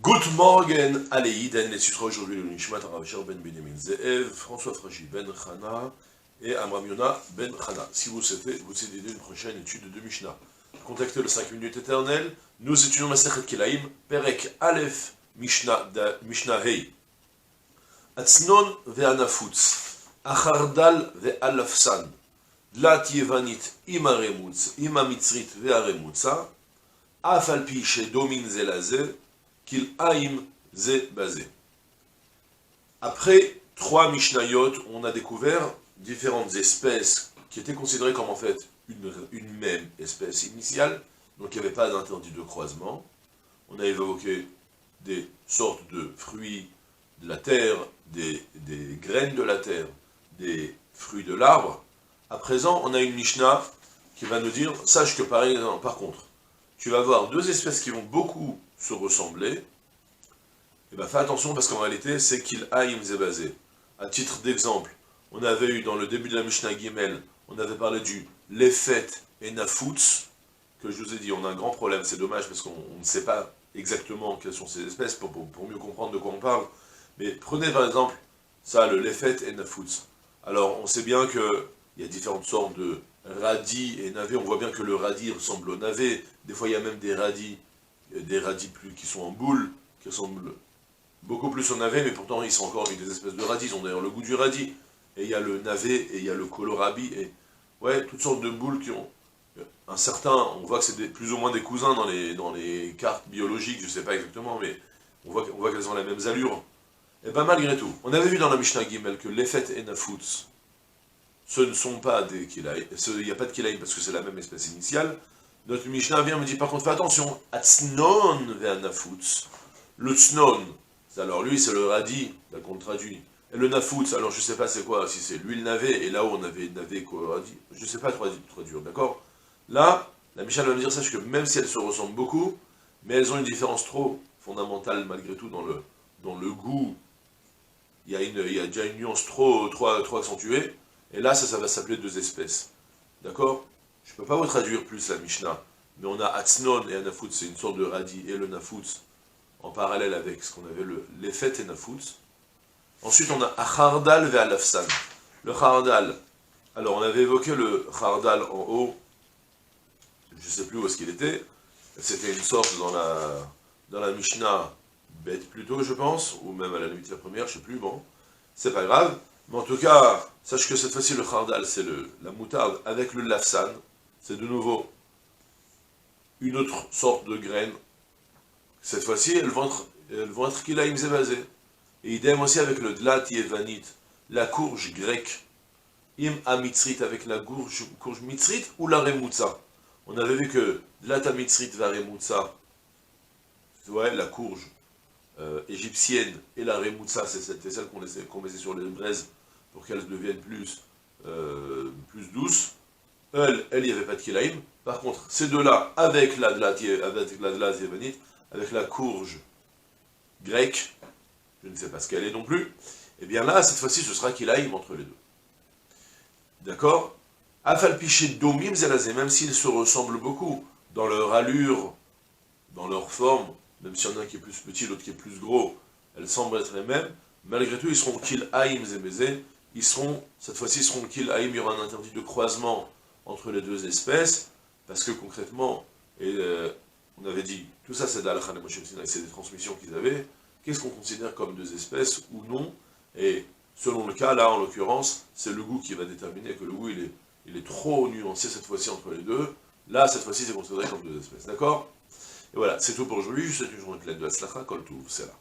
Good morning, Aleïden, et ce sera aujourd'hui le Nishmat Rav Asher ben Benjamin Ze'ev, François Fragy ben Chana et Amram Yona ben Chana. Si vous souhaitez vous aider une prochaine étude de Mishnah, contactez le 5 minutes éternelles. Nous étudions Masechet Kilaim, Perek Aleph, Mishnah Hei. Atznon ve'anafutz, Achardal ve'alafsan, Dlat Yevanit imaremutz, imamitzrit ve'aremutza, Afalpi shedomin zelazeh, Kil Haïm Ze Bazé. Après 3 Mishnayot, on a découvert différentes espèces qui étaient considérées comme en fait une même espèce initiale, donc il n'y avait pas d'interdit de croisement. On a évoqué des sortes de fruits de la terre, des graines de la terre, des fruits de l'arbre. À présent, on a une Mishnah qui va nous dire, sache que par contre, tu vas avoir 2 espèces qui vont beaucoup se ressembler, et bien fais attention parce qu'en réalité c'est Kil Haïm Ze Bazé. À titre d'exemple, on avait eu dans le début de la Mishnah Gimel, on avait parlé du Lefet et Nafutz, que je vous ai dit, on a un grand problème, c'est dommage parce qu'on ne sait pas exactement quelles sont ces espèces pour mieux comprendre de quoi on parle. Mais prenez par exemple ça, le Lefet et Nafutz. Alors on sait bien qu'il y a différentes sortes de radis et navets, on voit bien que le radis ressemble au navet, des fois il y a même des radis qui sont en boule, qui ressemblent beaucoup plus au navet, mais pourtant ils sont encore avec des espèces de radis, ils ont d'ailleurs le goût du radis. Et il y a le navet, et il y a le kohlrabi, et ouais, toutes sortes de boules qui ont un certain, on voit que c'est plus ou moins des cousins dans les cartes biologiques, je sais pas exactement, mais on voit qu'elles ont la même allure. Et bien malgré tout, on avait vu dans la Mishnah Gimel que Lefet et Nafutz, ce ne sont pas des kilaïm, il n'y a pas de kilaïm parce que c'est la même espèce initiale. Notre Mishnah vient me dit par contre fais attention, Atznon ve'anafutz. Le tznon, alors lui c'est le radis, là qu'on traduit. Et le nafutz, alors je sais pas c'est quoi, si c'est l'huile navet, et là-haut on avait navet radis, je sais pas traduire, d'accord. Là, la Mishnah va me dire, sache que même si elles se ressemblent beaucoup, mais elles ont une différence trop fondamentale malgré tout dans le goût. Il y a déjà une nuance trop accentuée, et là ça va s'appeler 2 espèces. D'accord? Je ne peux pas vous traduire plus la Mishnah, mais on a Atznon et Anafutz, c'est une sorte de radis, et le Nafutz, en parallèle avec ce qu'on avait le Lefet et Nafutz. Ensuite, on a Achardal ve'alafsan. Le Chardal, alors on avait évoqué le Chardal en haut, je ne sais plus où est-ce qu'il était, c'était une sorte dans la Mishnah bête plutôt, je pense, ou même à la limite la première, je ne sais plus, bon, c'est pas grave. Mais en tout cas, sache que cette fois-ci, le Chardal, c'est la moutarde avec le lafsan. C'est de nouveau une autre sorte de graine. Cette fois-ci, elles vont être kilaïm zebazé. Et idem aussi avec le dlat yevanit, la courge grecque. Im amitzrit avec la courge mitzrit ou la remutza. On avait vu que dlat amitzrit va remutza, ouais, la courge égyptienne, et la remutza, c'était celle qu'on mettait sur les braises pour qu'elles deviennent plus douces. Il n'y avait pas de kilaïm. Par contre, ces deux-là, avec la dlat yevanite, avec la courge grecque, je ne sais pas ce qu'elle est non plus, et bien là, cette fois-ci, ce sera kilaïm entre les deux. D'accord? Afalpiché domim zelazé, même s'ils se ressemblent beaucoup, dans leur allure, dans leur forme, même s'il y en a un qui est plus petit, l'autre qui est plus gros, elles semblent être les mêmes, malgré tout, ils seront kilaïm zebezé, cette fois-ci, ils seront kilaïm, il y aura un interdit de croisement entre les 2 espèces, parce que concrètement, on avait dit, tout ça c'est d'Al-Khan et Moshe Sinai, c'est des transmissions qu'ils avaient, qu'est-ce qu'on considère comme 2 espèces ou non, et selon le cas, là en l'occurrence, c'est le goût qui va déterminer que le goût il est trop nuancé cette fois-ci entre les 2, là cette fois-ci c'est considéré comme 2 espèces, d'accord? Et voilà, c'est tout pour aujourd'hui, je vous souhaite une journée pleine de Hatzlacha, Kol Tuv, c'est là.